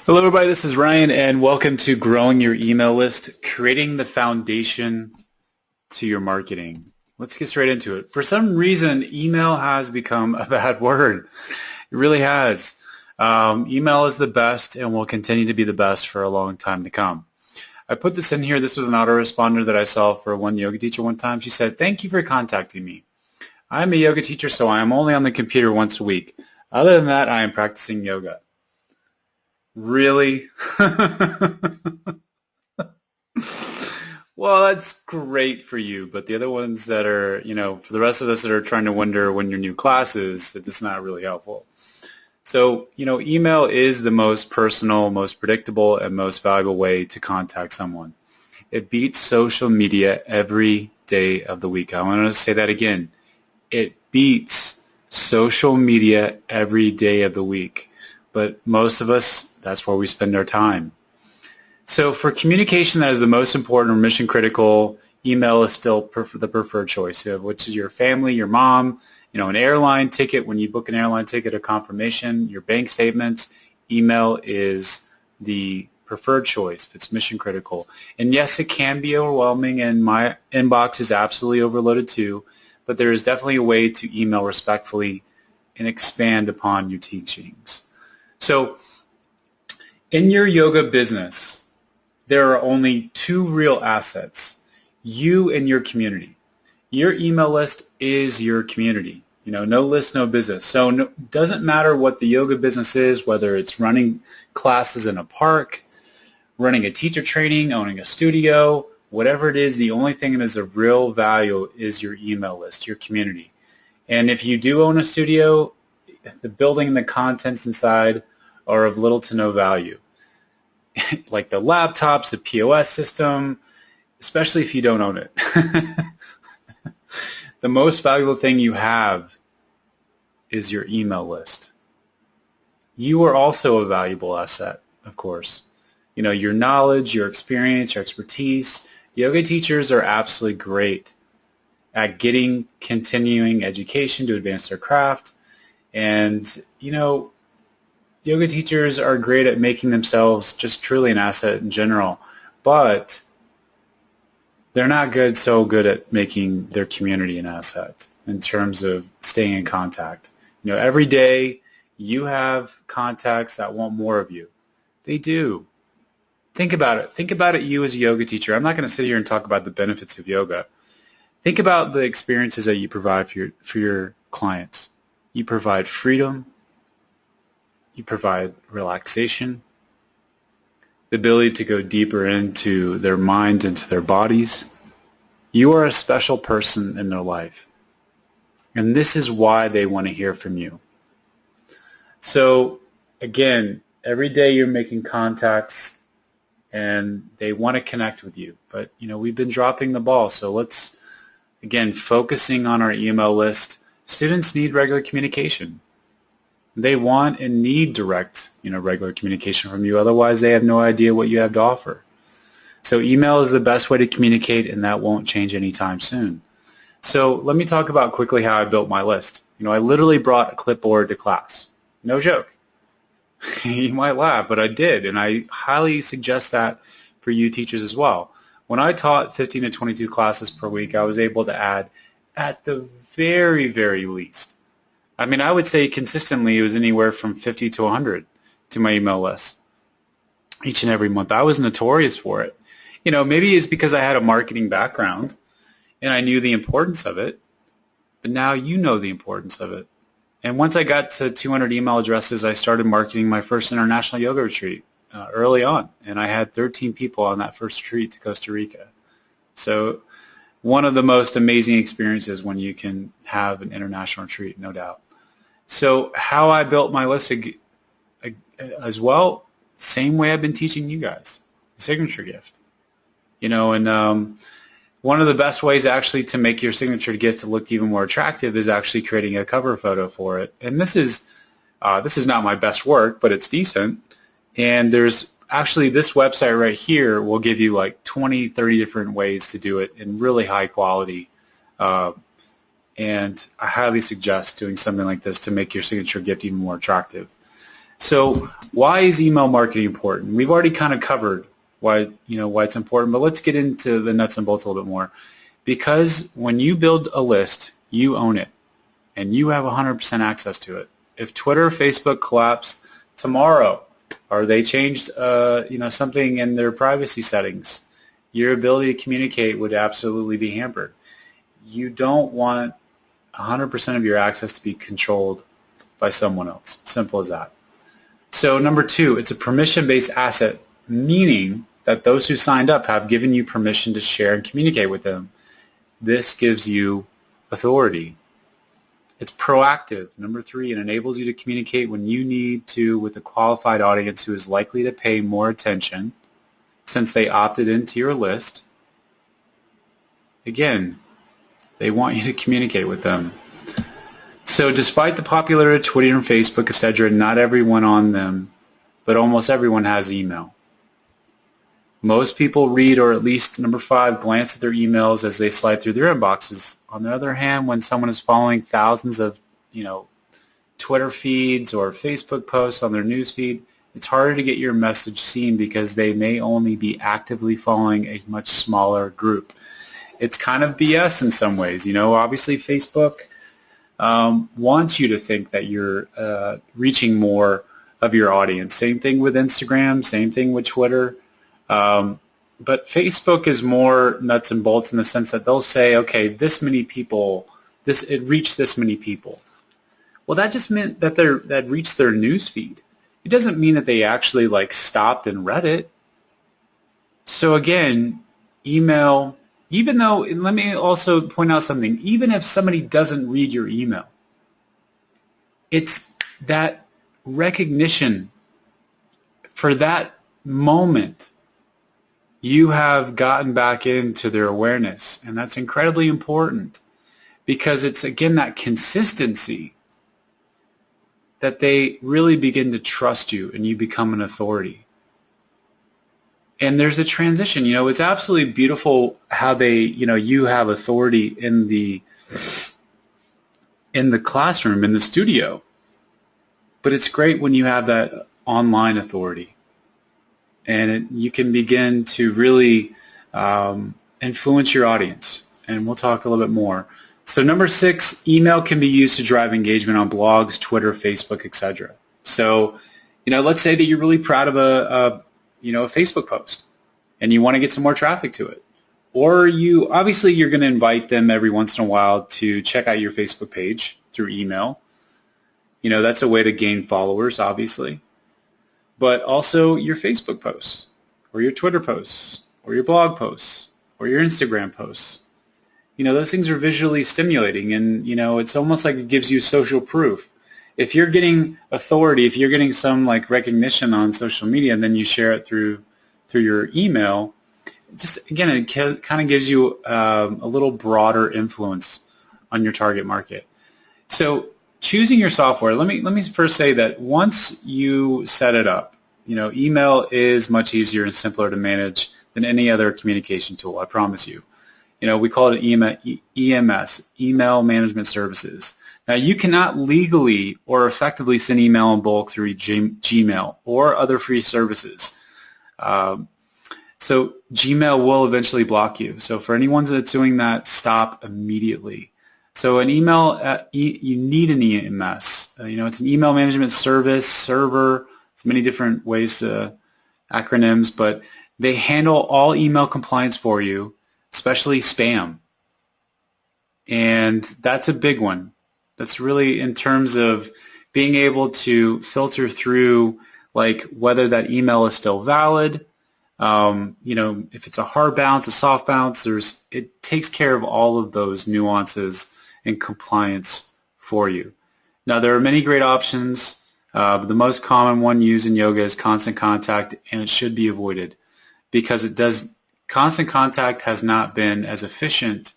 Hello, everybody. This is Ryan, and welcome to Growing Your Email List, creating the foundation to your marketing. Let's get straight into it. For some reason, email has become a bad word. It really has. Email is the best and will continue to be the best for a long time to come. I put this in here. This was an autoresponder that I saw for one yoga teacher one time. She said, "Thank you for contacting me. I'm a yoga teacher, so I am only on the computer once a week. Other than that, I am practicing yoga." Really? Well, that's great for you, but the other ones that are, for the rest of us that are trying to wonder when your new class is, it's not really helpful. So, email is the most personal, most predictable, and most valuable way to contact someone. It beats social media every day of the week. I want to say that again. It beats social media every day of the week. But most of us, that's where we spend our time. So for communication that is the most important or mission critical, email is still the preferred choice, which is your family, your mom, an airline ticket. When you book an airline ticket or confirmation, your bank statements, email is the preferred choice if it's mission critical. And yes, it can be overwhelming, and my inbox is absolutely overloaded too, but there is definitely a way to email respectfully and expand upon your teachings. So in your yoga business, there are only two real assets, you and your community. Your email list is your community. No list, no business. So it doesn't matter what the yoga business is, whether it's running classes in a park, running a teacher training, owning a studio, whatever it is, the only thing that is of real value is your email list, your community. And if you do own a studio, the building and the contents inside are of little to no value. Like the laptops, the POS system, especially if you don't own it. The most valuable thing you have is your email list. You are also a valuable asset, of course. Your knowledge, your experience, your expertise. Yoga teachers are absolutely great at getting continuing education to advance their craft. And, yoga teachers are great at making themselves just truly an asset in general, but they're not so good at making their community an asset in terms of staying in contact. Every day you have contacts that want more of you. They do. Think about it. Think about it, you as a yoga teacher. I'm not going to sit here and talk about the benefits of yoga. Think about the experiences that you provide for your clients. You provide freedom. You provide relaxation, the ability to go deeper into their mind, into their bodies. You are a special person in their life. And this is why they want to hear from you. So, again, every day you're making contacts and they want to connect with you. But, we've been dropping the ball. So let's, again, focusing on our email list. Students need regular communication. They want and need direct, regular communication from you. Otherwise, they have no idea what you have to offer. So email is the best way to communicate, and that won't change anytime soon. So let me talk about quickly how I built my list. I literally brought a clipboard to class. No joke. You might laugh, but I did, and I highly suggest that for you teachers as well. When I taught 15 to 22 classes per week, I was able to add, at the very, very least, I would say consistently it was anywhere from 50 to 100 to my email list each and every month. I was notorious for it. Maybe it's because I had a marketing background and I knew the importance of it, but now you know the importance of it. And once I got to 200 email addresses, I started marketing my first international yoga retreat early on, and I had 13 people on that first retreat to Costa Rica. So one of the most amazing experiences when you can have an international retreat, no doubt. So how I built my list as well, same way I've been teaching you guys, signature gift. And one of the best ways actually to make your signature gift look even more attractive is actually creating a cover photo for it. And this is not my best work, but it's decent. And there's actually this website right here will give you like 20, 30 different ways to do it in really high quality. And I highly suggest doing something like this to make your signature gift even more attractive. So why is email marketing important? We've already kind of covered why it's important, but let's get into the nuts and bolts a little bit more. Because when you build a list, you own it, and you have 100% access to it. If Twitter or Facebook collapse tomorrow, or they changed something in their privacy settings, your ability to communicate would absolutely be hampered. You don't want 100% of your access to be controlled by someone else. Simple as that. So number 2, it's a permission-based asset, meaning that those who signed up have given you permission to share and communicate with them. This gives you authority. It's proactive. Number 3, it enables you to communicate when you need to with a qualified audience who is likely to pay more attention since they opted into your list. Again, they want you to communicate with them. So despite the popularity of Twitter and Facebook, etc., not everyone on them, but almost everyone has email. Most people read, or at least number 5, glance at their emails as they slide through their inboxes. On the other hand, when someone is following thousands of, Twitter feeds or Facebook posts on their news feed, it's harder to get your message seen because they may only be actively following a much smaller group. It's kind of BS in some ways. Obviously Facebook wants you to think that you're reaching more of your audience. Same thing with Instagram, same thing with Twitter. But Facebook is more nuts and bolts in the sense that they'll say, okay, this many people, it reached this many people. Well, that just meant that that reached their news feed. It doesn't mean that they actually stopped and read it. So again, email, even though, and let me also point out something, even if somebody doesn't read your email, it's that recognition for that moment. You have gotten back into their awareness, and that's incredibly important because it's, again, that consistency that they really begin to trust you and you become an authority. And there's a transition. It's absolutely beautiful how they, you have authority in the classroom, in the studio, but it's great when you have that online authority. And you can begin to really influence your audience. And we'll talk a little bit more. So number 6, email can be used to drive engagement on blogs, Twitter, Facebook, etc. So, let's say that you're really proud of a Facebook post, and you want to get some more traffic to it. Or you're going to invite them every once in a while to check out your Facebook page through email. That's a way to gain followers, obviously. But also your Facebook posts, or your Twitter posts, or your blog posts, or your Instagram posts. Those things are visually stimulating, and, it's almost like it gives you social proof. If you're getting authority, if you're getting some recognition on social media, and then you share it through your email, just, again, it kind of gives you a little broader influence on your target market. So choosing your software, let me first say that once you set it up, email is much easier and simpler to manage than any other communication tool, I promise you. We call it EMS, Email Management Services. Now, you cannot legally or effectively send email in bulk through Gmail or other free services. So Gmail will eventually block you. So for anyone that's doing that, stop immediately. So an email, you need an EMS. It's an email management service, server. It's many different ways, acronyms, but they handle all email compliance for you, especially spam. And that's a big one. That's really in terms of being able to filter through whether that email is still valid. If it's a hard bounce, a soft bounce, it takes care of all of those nuances and compliance for you. Now, there are many great options. The most common one used in yoga is Constant Contact, and it should be avoided because Constant Contact has not been as efficient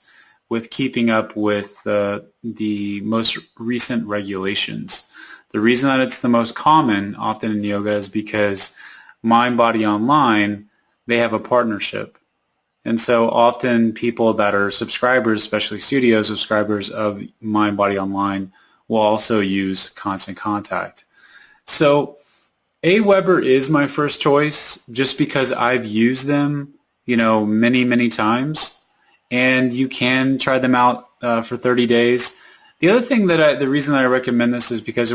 with keeping up with the most recent regulations. The reason that it's the most common often in yoga is because MindBody Online, they have a partnership. And so often people that are subscribers, especially studio subscribers of MindBody Online, will also use Constant Contact. So Aweber is my first choice just because I've used them, many, many times, and you can try them out for 30 days. The other thing the reason I recommend this is because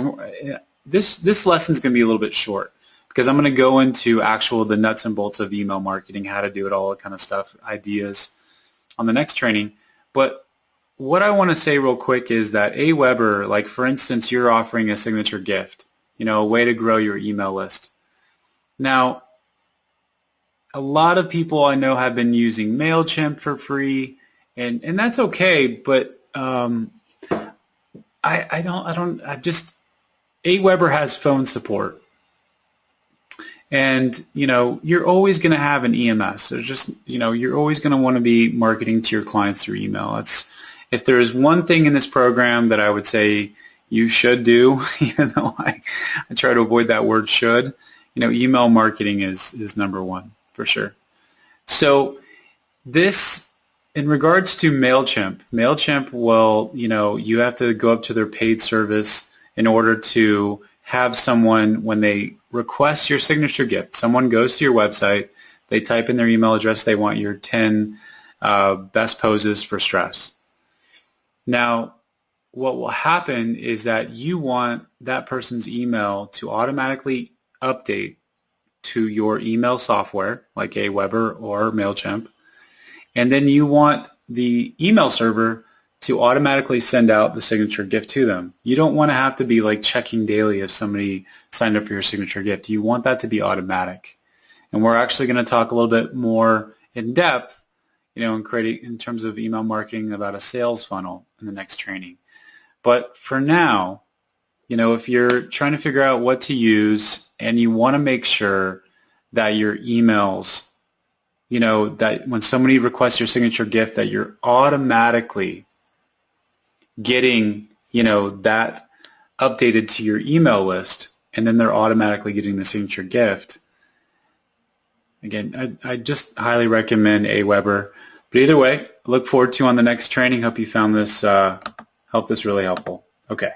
this lesson is going to be a little bit short because I'm going to go into the nuts and bolts of email marketing, how to do it, all that kind of stuff, ideas on the next training. But what I want to say real quick is that Aweber, like for instance, you're offering a signature gift, a way to grow your email list. Now, a lot of people I know have been using MailChimp for free, and that's okay, but Aweber has phone support. And, you're always going to have an EMS. There's just, you're always going to want to be marketing to your clients through email. If there's one thing in this program that I would say you should do, even though I try to avoid that word should, email marketing is number one for sure. So this, in regards to MailChimp will, you have to go up to their paid service in order to have someone, when they request your signature gift, someone goes to your website, they type in their email address, they want your 10 best poses for stress. Now, what will happen is that you want that person's email to automatically update to your email software, like Aweber or MailChimp, and then you want the email server to automatically send out the signature gift to them. You don't want to have to be like checking daily if somebody signed up for your signature gift. You want that to be automatic. And we're actually going to talk a little bit more in depth, in terms of email marketing about a sales funnel in the next training. But for now, if you're trying to figure out what to use and you want to make sure that your emails, that when somebody requests your signature gift, that you're automatically getting, that updated to your email list, and then they're automatically getting the signature gift. Again, I just highly recommend Aweber. But either way, I look forward to on the next training. Hope you found this help this really helpful. Okay.